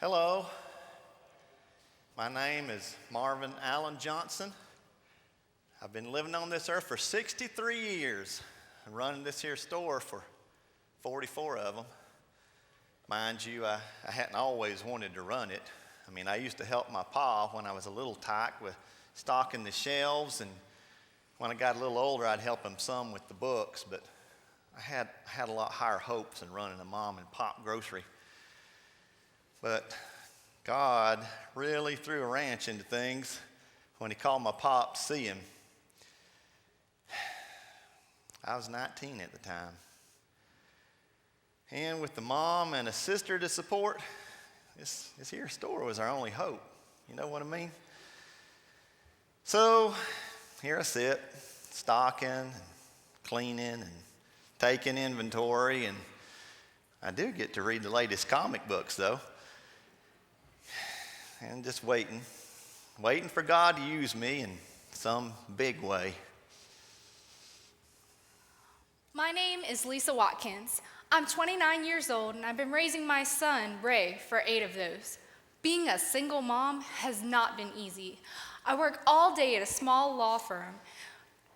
Hello, my name is Marvin Allen Johnson. I've been living on this earth for 63 years and running this here store for 44 of them. Mind you, I hadn't always wanted to run it. I mean, I used to help my pa when I was a little tyke with stocking the shelves, and when I got a little older, I'd help him some with the books, but I had a lot higher hopes than running a mom and pop grocery. But God really threw a wrench into things when he called my pop to see him. I was 19 at the time. And with the mom and a sister to support, this here store was our only hope. You know what I mean? So here I sit, stocking, and cleaning, and taking inventory, and I do get to read the latest comic books, though. And just waiting for God to use me in some big way. My name is Lisa Watkins. I'm 29 years old, and I've been raising my son, Ray, for 8 of those. Being a single mom has not been easy. I work all day at a small law firm,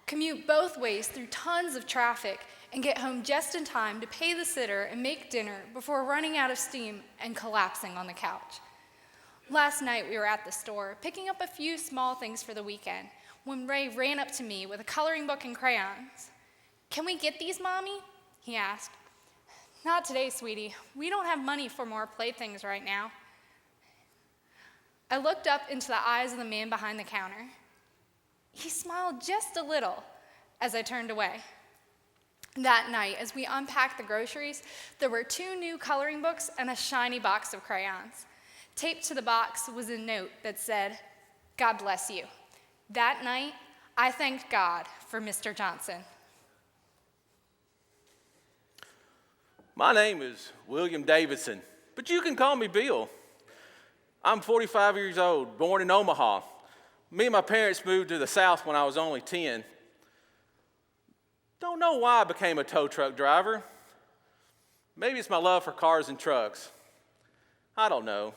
commute both ways through tons of traffic, and get home just in time to pay the sitter and make dinner before running out of steam and collapsing on the couch. Last night we were at the store, picking up a few small things for the weekend, when Ray ran up to me with a coloring book and crayons. "Can we get these, Mommy?" he asked. "Not today, sweetie. We don't have money for more playthings right now." I looked up into the eyes of the man behind the counter. He smiled just a little as I turned away. That night, as we unpacked the groceries, there were 2 new coloring books and a shiny box of crayons. Taped to the box was a note that said, "God bless you." That night, I thanked God for Mr. Johnson. My name is William Davidson, but you can call me Bill. I'm 45 years old, born in Omaha. Me and my parents moved to the South when I was only 10. Don't know why I became a tow truck driver. Maybe it's my love for cars and trucks. I don't know.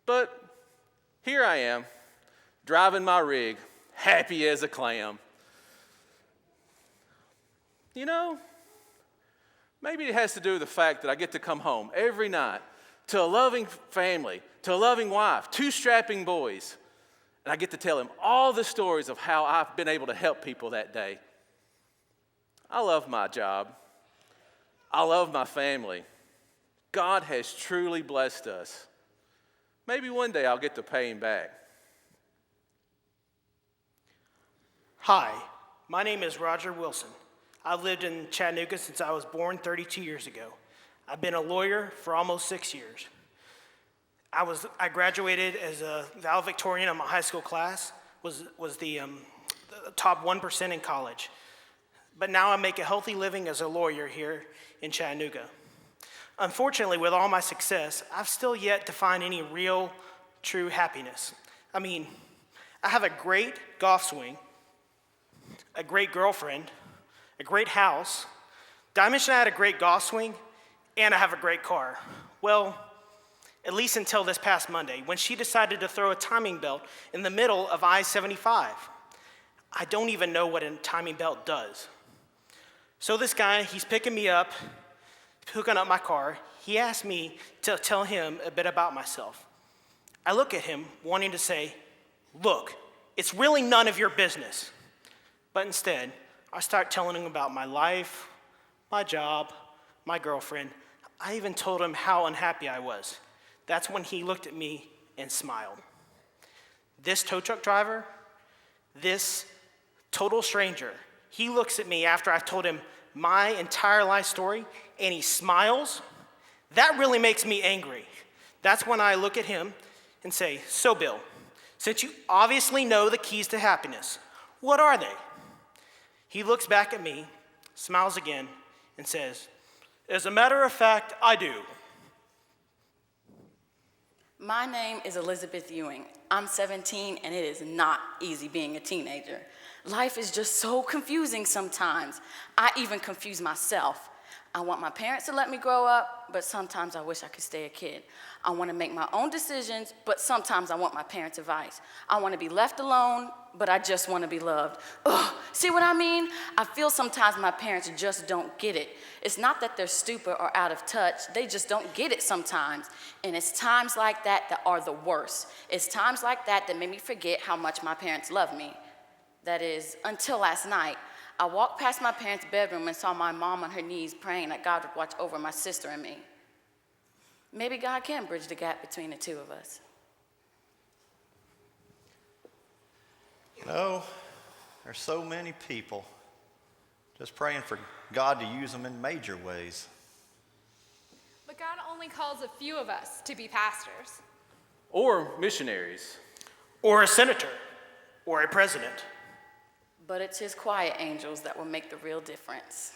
But here I am, driving my rig, happy as a clam. You know, maybe it has to do with the fact that I get to come home every night to a loving family, to a loving wife, 2 strapping boys, and I get to tell them all the stories of how I've been able to help people that day. I love my job. I love my family. God has truly blessed us. Maybe one day I'll get to pay him back. Hi, my name is Roger Wilson. I've lived in Chattanooga since I was born 32 years ago. I've been a lawyer for almost 6 years. I graduated as a valedictorian in my high school class, was the top 1% in college. But now I make a healthy living as a lawyer here in Chattanooga. Unfortunately, with all my success, I've still yet to find any real, true happiness. I mean, I have a great golf swing, a great girlfriend, a great house. Did I mention I had a great golf swing? And I have a great car. Well, at least until this past Monday, when she decided to throw a timing belt in the middle of I-75. I don't even know what a timing belt does. So this guy, he's picking me up, hooking up my car. He asked me to tell him a bit about myself. I look at him wanting to say, "Look, it's really none of your business." But instead, I start telling him about my life, my job, my girlfriend. I even told him how unhappy I was. That's when he looked at me and smiled. This tow truck driver, this total stranger, he looks at me after I've told him my entire life story, and he smiles. That really makes me angry. That's when I look at him and say, "So Bill, since you obviously know the keys to happiness, what are they?" He looks back at me, smiles again, and says, "As a matter of fact, I do." My name is Elizabeth Ewing. I'm 17, and it is not easy being a teenager. Life is just so confusing sometimes. I even confuse myself. I want my parents to let me grow up, but sometimes I wish I could stay a kid. I want to make my own decisions, but sometimes I want my parents' advice. I want to be left alone, but I just want to be loved. Ugh, see what I mean? I feel sometimes my parents just don't get it. It's not that they're stupid or out of touch. They just don't get it sometimes. And it's times like that that are the worst. It's times like that that make me forget how much my parents love me. That is, until last night. I walked past my parents' bedroom and saw my mom on her knees praying that God would watch over my sister and me. Maybe God can bridge the gap between the two of us. You know, there's so many people just praying for God to use them in major ways. But God only calls a few of us to be pastors. Or missionaries. Or a senator, or a president. But it's his quiet angels that will make the real difference.